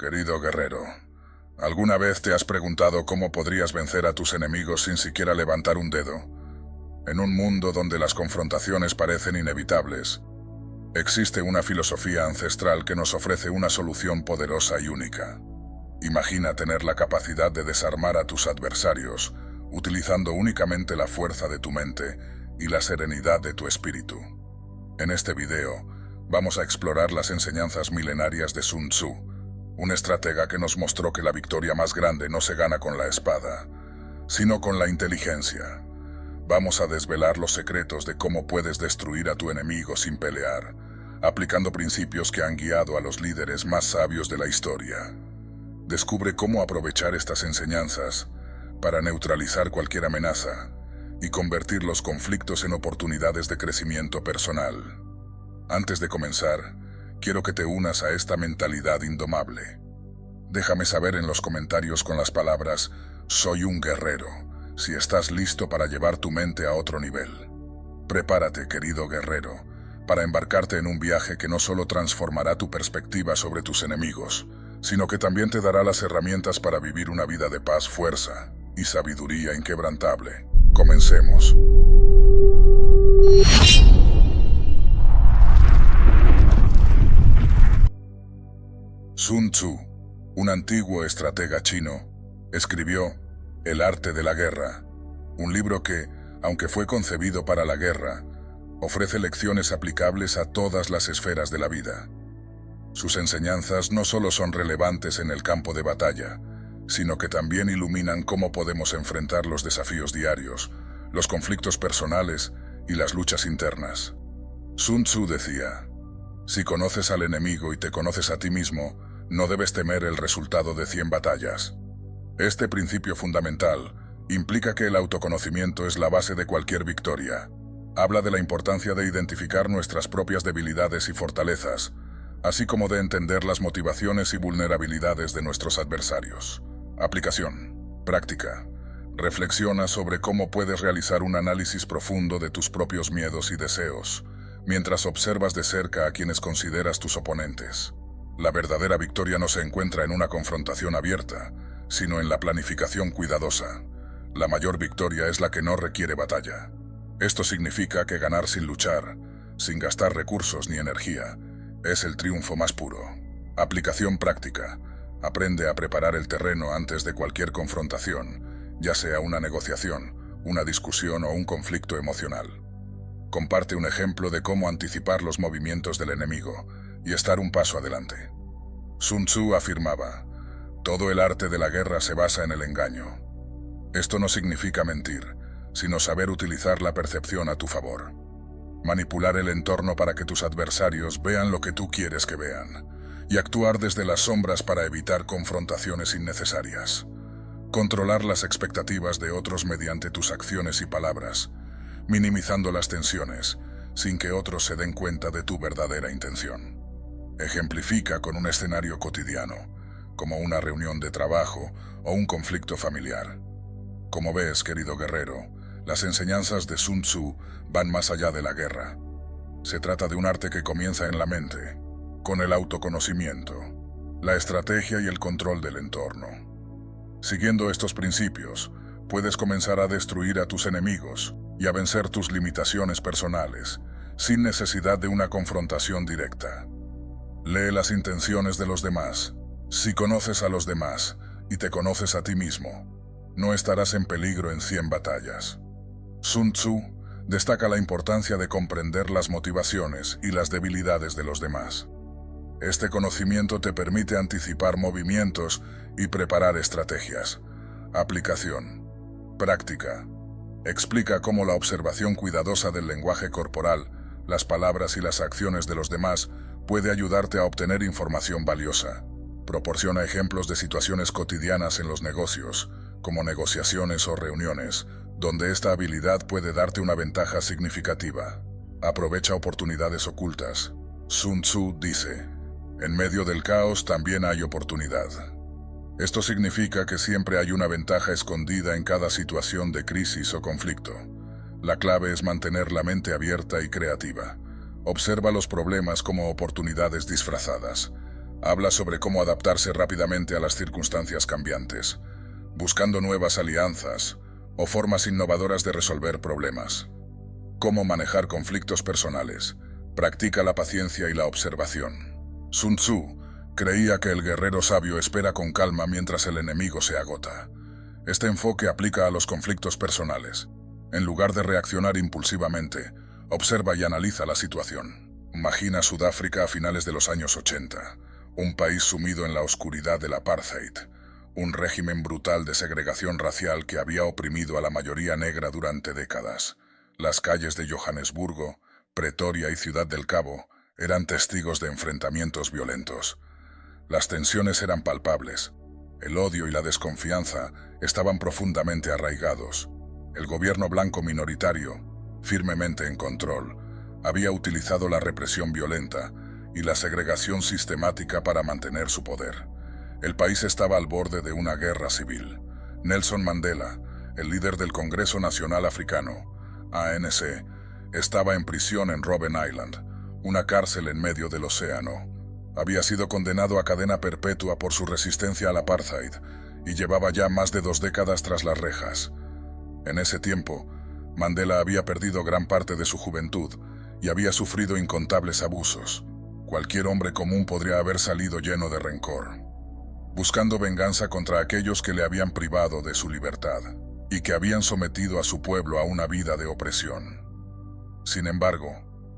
Querido guerrero, ¿alguna vez te has preguntado cómo podrías vencer a tus enemigos sin siquiera levantar un dedo? En un mundo donde las confrontaciones parecen inevitables, existe una filosofía ancestral que nos ofrece una solución poderosa y única. Imagina tener la capacidad de desarmar a tus adversarios, utilizando únicamente la fuerza de tu mente y la serenidad de tu espíritu. En este video, vamos a explorar las enseñanzas milenarias de Sun Tzu, un estratega que nos mostró que la victoria más grande no se gana con la espada, sino con la inteligencia. Vamos a desvelar los secretos de cómo puedes destruir a tu enemigo sin pelear, aplicando principios que han guiado a los líderes más sabios de la historia. Descubre cómo aprovechar estas enseñanzas para neutralizar cualquier amenaza y convertir los conflictos en oportunidades de crecimiento personal. Antes de comenzar, quiero que te unas a esta mentalidad indomable. Déjame saber en los comentarios con las palabras "Soy un guerrero", si estás listo para llevar tu mente a otro nivel. Prepárate, querido guerrero, para embarcarte en un viaje que no solo transformará tu perspectiva sobre tus enemigos, sino que también te dará las herramientas para vivir una vida de paz, fuerza y sabiduría inquebrantable. Comencemos. Sun Tzu, un antiguo estratega chino, escribió El arte de la guerra, un libro que, aunque fue concebido para la guerra, ofrece lecciones aplicables a todas las esferas de la vida. Sus enseñanzas no solo son relevantes en el campo de batalla, sino que también iluminan cómo podemos enfrentar los desafíos diarios, los conflictos personales y las luchas internas. Sun Tzu decía: si conoces al enemigo y te conoces a ti mismo, no debes temer el resultado de 100 batallas. Este principio fundamental implica que el autoconocimiento es la base de cualquier victoria. Habla de la importancia de identificar nuestras propias debilidades y fortalezas, así como de entender las motivaciones y vulnerabilidades de nuestros adversarios. Aplicación. Práctica. Reflexiona sobre cómo puedes realizar un análisis profundo de tus propios miedos y deseos, mientras observas de cerca a quienes consideras tus oponentes. La verdadera victoria no se encuentra en una confrontación abierta, sino en la planificación cuidadosa. La mayor victoria es la que no requiere batalla. Esto significa que ganar sin luchar, sin gastar recursos ni energía, es el triunfo más puro. Aplicación práctica. Aprende a preparar el terreno antes de cualquier confrontación, ya sea una negociación, una discusión o un conflicto emocional. Comparte un ejemplo de cómo anticipar los movimientos del enemigo y estar un paso adelante. Sun Tzu afirmaba: todo el arte de la guerra se basa en el engaño. Esto no significa mentir, sino saber utilizar la percepción a tu favor. Manipular el entorno para que tus adversarios vean lo que tú quieres que vean, y actuar desde las sombras para evitar confrontaciones innecesarias. Controlar las expectativas de otros mediante tus acciones y palabras, minimizando las tensiones, sin que otros se den cuenta de tu verdadera intención. Ejemplifica con un escenario cotidiano, como una reunión de trabajo o un conflicto familiar. Como ves, querido guerrero, las enseñanzas de Sun Tzu van más allá de la guerra. Se trata de un arte que comienza en la mente, con el autoconocimiento, la estrategia y el control del entorno. Siguiendo estos principios, puedes comenzar a destruir a tus enemigos y a vencer tus limitaciones personales, sin necesidad de una confrontación directa. Lee las intenciones de los demás. Si conoces a los demás y te conoces a ti mismo, no estarás en peligro en 100 batallas. Sun Tzu destaca la importancia de comprender las motivaciones y las debilidades de los demás. Este conocimiento te permite anticipar movimientos y preparar estrategias. Aplicación. Práctica. Explica cómo la observación cuidadosa del lenguaje corporal, las palabras y las acciones de los demás puede ayudarte a obtener información valiosa. Proporciona ejemplos de situaciones cotidianas en los negocios, como negociaciones o reuniones, donde esta habilidad puede darte una ventaja significativa. Aprovecha oportunidades ocultas. Sun Tzu dice: en medio del caos también hay oportunidad. Esto significa que siempre hay una ventaja escondida en cada situación de crisis o conflicto. La clave es mantener la mente abierta y creativa. Observa los problemas como oportunidades disfrazadas. Habla sobre cómo adaptarse rápidamente a las circunstancias cambiantes, buscando nuevas alianzas o formas innovadoras de resolver problemas. Cómo manejar conflictos personales. Practica la paciencia y la observación. Sun Tzu creía que el guerrero sabio espera con calma mientras el enemigo se agota. Este enfoque aplica a los conflictos personales. En lugar de reaccionar impulsivamente, observa y analiza la situación. Imagina Sudáfrica a finales de los años 80, un país sumido en la oscuridad del apartheid, un régimen brutal de segregación racial que había oprimido a la mayoría negra durante décadas. Las calles de Johannesburgo, Pretoria y Ciudad del Cabo eran testigos de enfrentamientos violentos. Las tensiones eran palpables. El odio y la desconfianza estaban profundamente arraigados. El gobierno blanco minoritario, firmemente en control, había utilizado la represión violenta y la segregación sistemática para mantener su poder. El país estaba al borde de una guerra civil. Nelson Mandela, el líder del Congreso Nacional Africano, ANC, estaba en prisión en Robben Island, una cárcel en medio del océano. Había sido condenado a cadena perpetua por su resistencia al apartheid y llevaba ya más de 2 décadas tras las rejas. En ese tiempo, Mandela había perdido gran parte de su juventud y había sufrido incontables abusos. Cualquier hombre común podría haber salido lleno de rencor, buscando venganza contra aquellos que le habían privado de su libertad y que habían sometido a su pueblo a una vida de opresión. Sin embargo,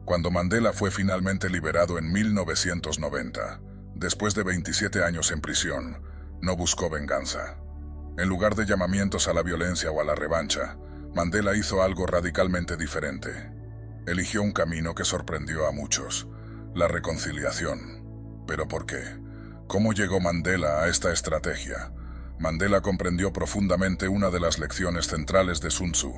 cuando Mandela fue finalmente liberado en 1990, después de 27 años en prisión, no buscó venganza. En lugar de llamamientos a la violencia o a la revancha, Mandela hizo algo radicalmente diferente. Eligió un camino que sorprendió a muchos: la reconciliación. ¿Pero por qué? ¿Cómo llegó Mandela a esta estrategia? Mandela comprendió profundamente una de las lecciones centrales de Sun Tzu: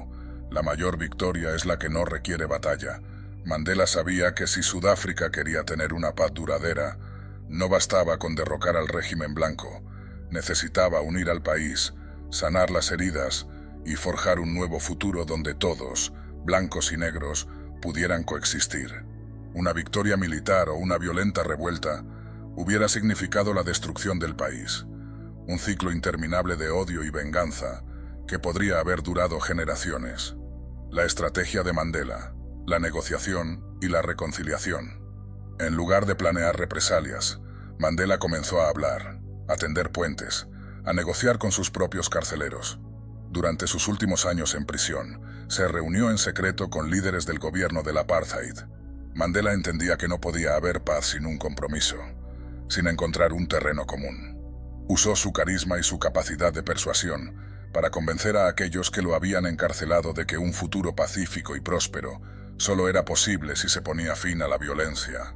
la mayor victoria es la que no requiere batalla. Mandela sabía que si Sudáfrica quería tener una paz duradera, no bastaba con derrocar al régimen blanco. Necesitaba unir al país, sanar las heridas y forjar un nuevo futuro donde todos, blancos y negros, pudieran coexistir. Una victoria militar o una violenta revuelta hubiera significado la destrucción del país, un ciclo interminable de odio y venganza que podría haber durado generaciones. La estrategia de Mandela: la negociación y la reconciliación. En lugar de planear represalias, Mandela comenzó a hablar, a tender puentes, a negociar con sus propios carceleros. Durante sus últimos años en prisión, se reunió en secreto con líderes del gobierno del apartheid. Mandela entendía que no podía haber paz sin un compromiso, sin encontrar un terreno común. Usó su carisma y su capacidad de persuasión para convencer a aquellos que lo habían encarcelado de que un futuro pacífico y próspero solo era posible si se ponía fin a la violencia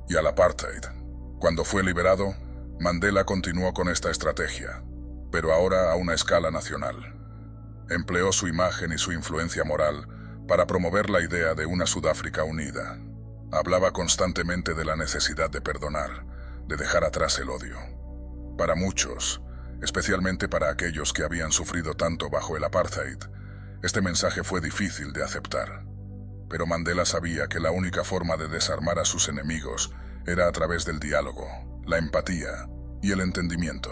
y al apartheid. Cuando fue liberado, Mandela continuó con esta estrategia, pero ahora a una escala nacional. Empleó su imagen y su influencia moral para promover la idea de una Sudáfrica unida. Hablaba constantemente de la necesidad de perdonar, de dejar atrás el odio. Para muchos, especialmente para aquellos que habían sufrido tanto bajo el apartheid, este mensaje fue difícil de aceptar. Pero Mandela sabía que la única forma de desarmar a sus enemigos era a través del diálogo, la empatía y el entendimiento.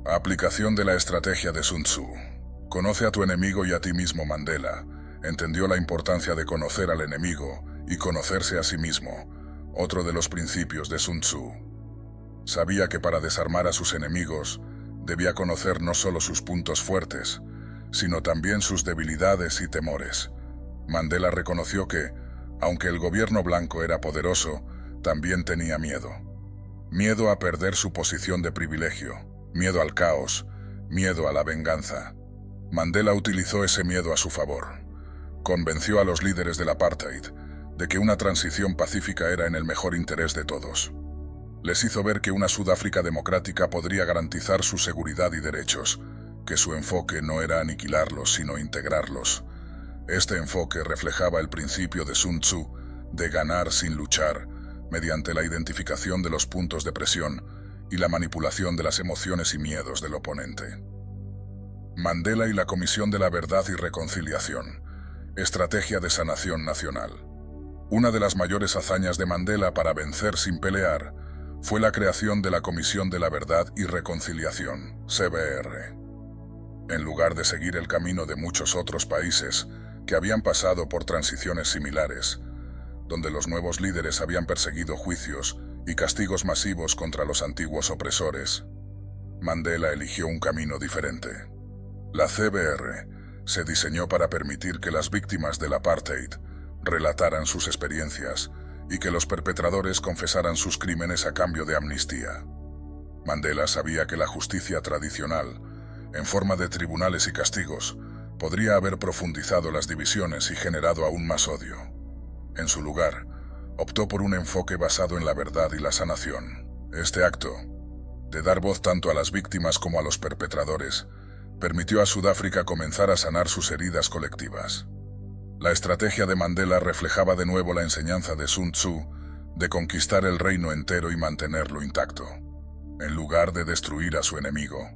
Aplicación de la estrategia de Sun Tzu. Conoce a tu enemigo y a ti mismo. Mandela entendió la importancia de conocer al enemigo y conocerse a sí mismo, otro de los principios de Sun Tzu. Sabía que para desarmar a sus enemigos debía conocer no solo sus puntos fuertes, sino también sus debilidades y temores. Mandela reconoció que, aunque el gobierno blanco era poderoso, también tenía miedo. Miedo a perder su posición de privilegio, miedo al caos, miedo a la venganza. Mandela utilizó ese miedo a su favor. Convenció a los líderes del apartheid de que una transición pacífica era en el mejor interés de todos. Les hizo ver que una Sudáfrica democrática podría garantizar su seguridad y derechos, que su enfoque no era aniquilarlos sino integrarlos. Este enfoque reflejaba el principio de Sun Tzu de ganar sin luchar, mediante la identificación de los puntos de presión y la manipulación de las emociones y miedos del oponente. Mandela y la Comisión de la Verdad y Reconciliación. Estrategia de sanación nacional. Una de las mayores hazañas de Mandela para vencer sin pelear fue la creación de la Comisión de la Verdad y Reconciliación, CBR. En lugar de seguir el camino de muchos otros países que habían pasado por transiciones similares, donde los nuevos líderes habían perseguido juicios y castigos masivos contra los antiguos opresores, Mandela eligió un camino diferente. La CBR se diseñó para permitir que las víctimas del apartheid relataran sus experiencias y que los perpetradores confesaran sus crímenes a cambio de amnistía. Mandela sabía que la justicia tradicional, en forma de tribunales y castigos, podría haber profundizado las divisiones y generado aún más odio. En su lugar, optó por un enfoque basado en la verdad y la sanación. Este acto, de dar voz tanto a las víctimas como a los perpetradores, permitió a Sudáfrica comenzar a sanar sus heridas colectivas. La estrategia de Mandela reflejaba de nuevo la enseñanza de Sun Tzu de conquistar el reino entero y mantenerlo intacto. En lugar de destruir a su enemigo,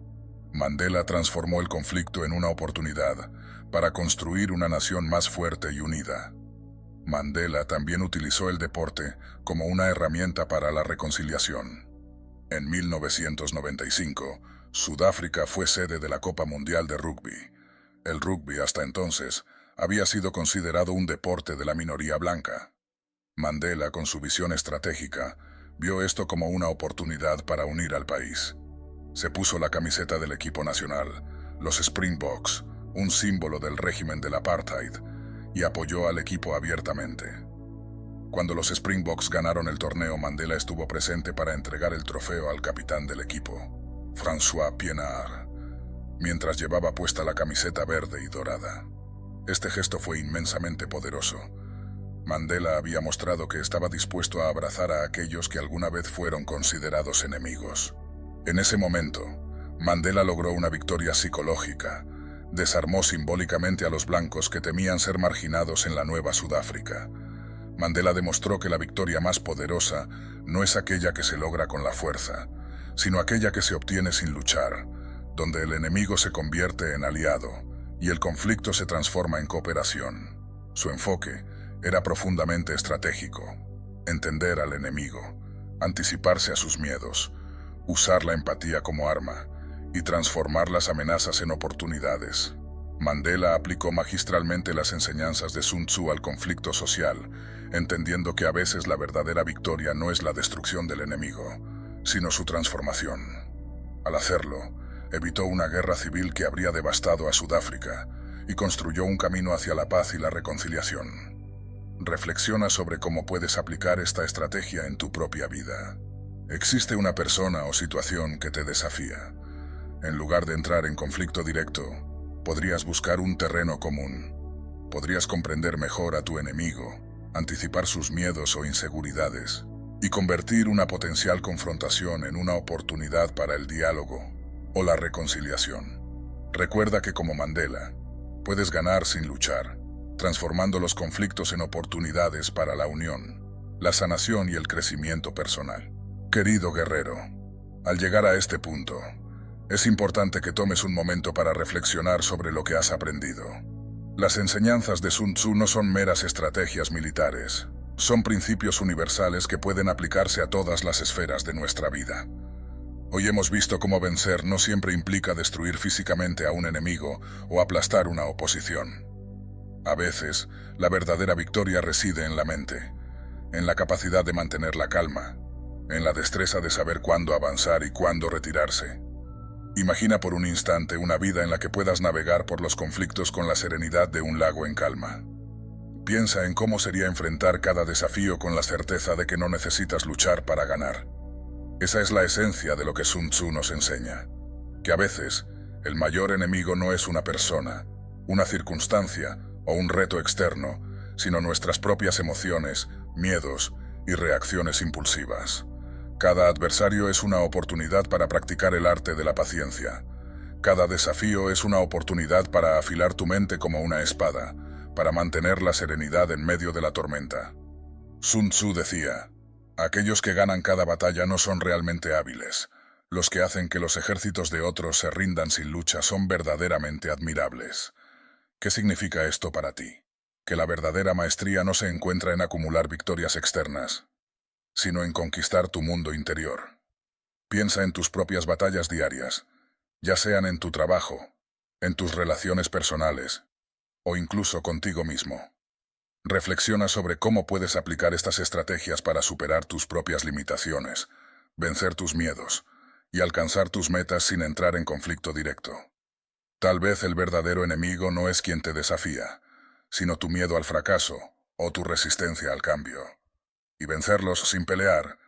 Mandela transformó el conflicto en una oportunidad para construir una nación más fuerte y unida. Mandela también utilizó el deporte como una herramienta para la reconciliación. En 1995, Sudáfrica fue sede de la Copa Mundial de Rugby. El rugby hasta entonces había sido considerado un deporte de la minoría blanca. Mandela, con su visión estratégica, vio esto como una oportunidad para unir al país. Se puso la camiseta del equipo nacional, los Springboks, un símbolo del régimen del apartheid, y apoyó al equipo abiertamente. Cuando los Springboks ganaron el torneo, Mandela estuvo presente para entregar el trofeo al capitán del equipo, François Pienaar, mientras llevaba puesta la camiseta verde y dorada. Este gesto fue inmensamente poderoso. Mandela había mostrado que estaba dispuesto a abrazar a aquellos que alguna vez fueron considerados enemigos. En ese momento, Mandela logró una victoria psicológica. Desarmó simbólicamente a los blancos que temían ser marginados en la nueva Sudáfrica. Mandela demostró que la victoria más poderosa no es aquella que se logra con la fuerza, sino aquella que se obtiene sin luchar, donde el enemigo se convierte en aliado y el conflicto se transforma en cooperación. Su enfoque era profundamente estratégico: entender al enemigo, anticiparse a sus miedos, usar la empatía como arma y transformar las amenazas en oportunidades. Mandela aplicó magistralmente las enseñanzas de Sun Tzu al conflicto social, entendiendo que a veces la verdadera victoria no es la destrucción del enemigo, sino su transformación. Al hacerlo, evitó una guerra civil que habría devastado a Sudáfrica y construyó un camino hacia la paz y la reconciliación. Reflexiona sobre cómo puedes aplicar esta estrategia en tu propia vida. Existe una persona o situación que te desafía. En lugar de entrar en conflicto directo, podrías buscar un terreno común. Podrías comprender mejor a tu enemigo, anticipar sus miedos o inseguridades, y convertir una potencial confrontación en una oportunidad para el diálogo o la reconciliación. Recuerda que, como Mandela, puedes ganar sin luchar, transformando los conflictos en oportunidades para la unión, la sanación y el crecimiento personal. Querido guerrero, al llegar a este punto, es importante que tomes un momento para reflexionar sobre lo que has aprendido. Las enseñanzas de Sun Tzu no son meras estrategias militares, son principios universales que pueden aplicarse a todas las esferas de nuestra vida. Hoy hemos visto cómo vencer no siempre implica destruir físicamente a un enemigo o aplastar una oposición. A veces, la verdadera victoria reside en la mente, en la capacidad de mantener la calma, en la destreza de saber cuándo avanzar y cuándo retirarse. Imagina por un instante una vida en la que puedas navegar por los conflictos con la serenidad de un lago en calma. Piensa en cómo sería enfrentar cada desafío con la certeza de que no necesitas luchar para ganar. Esa es la esencia de lo que Sun Tzu nos enseña, que a veces el mayor enemigo no es una persona, una circunstancia o un reto externo, sino nuestras propias emociones, miedos y reacciones impulsivas. Cada adversario es una oportunidad para practicar el arte de la paciencia. Cada desafío es una oportunidad para afilar tu mente como una espada, para mantener la serenidad en medio de la tormenta. Sun Tzu decía: aquellos que ganan cada batalla no son realmente hábiles. Los que hacen que los ejércitos de otros se rindan sin lucha son verdaderamente admirables. ¿Qué significa esto para ti? Que la verdadera maestría no se encuentra en acumular victorias externas, sino en conquistar tu mundo interior. Piensa en tus propias batallas diarias, ya sean en tu trabajo, en tus relaciones personales o incluso contigo mismo. Reflexiona sobre cómo puedes aplicar estas estrategias para superar tus propias limitaciones, vencer tus miedos y alcanzar tus metas sin entrar en conflicto directo. Tal vez el verdadero enemigo no es quien te desafía, sino tu miedo al fracaso o tu resistencia al cambio. Y vencerlos sin pelear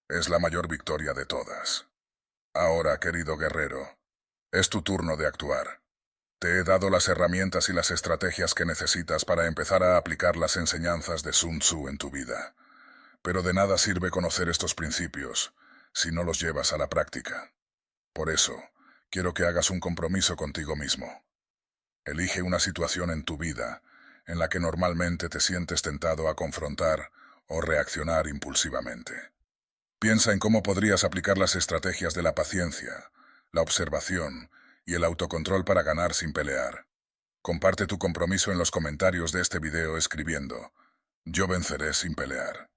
es la mayor victoria de todas. Ahora, querido guerrero, es tu turno de actuar. Te he dado las herramientas y las estrategias que necesitas para empezar a aplicar las enseñanzas de Sun Tzu en tu vida. Pero de nada sirve conocer estos principios si no los llevas a la práctica. Por eso, quiero que hagas un compromiso contigo mismo. Elige una situación en tu vida en la que normalmente te sientes tentado a confrontar o reaccionar impulsivamente. Piensa en cómo podrías aplicar las estrategias de la paciencia, la observación y el autocontrol para ganar sin pelear. Comparte tu compromiso en los comentarios de este video escribiendo: "Yo venceré sin pelear".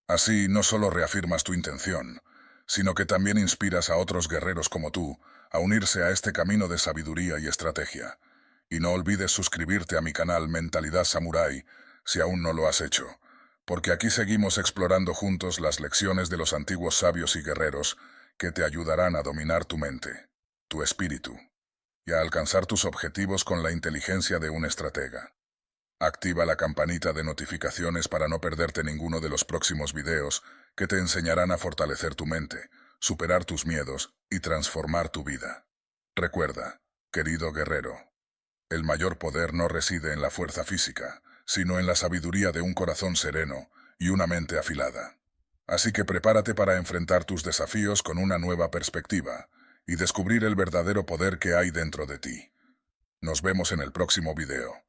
Así no solo reafirmas tu intención, sino que también inspiras a otros guerreros como tú a unirse a este camino de sabiduría y estrategia. Y no olvides suscribirte a mi canal Mentalidad Samurái si aún no lo has hecho, porque aquí seguimos explorando juntos las lecciones de los antiguos sabios y guerreros que te ayudarán a dominar tu mente, tu espíritu, y a alcanzar tus objetivos con la inteligencia de un estratega. Activa la campanita de notificaciones para no perderte ninguno de los próximos videos que te enseñarán a fortalecer tu mente, superar tus miedos y transformar tu vida. Recuerda, querido guerrero, el mayor poder no reside en la fuerza física, sino en la sabiduría de un corazón sereno y una mente afilada. Así que prepárate para enfrentar tus desafíos con una nueva perspectiva y descubrir el verdadero poder que hay dentro de ti. Nos vemos en el próximo video.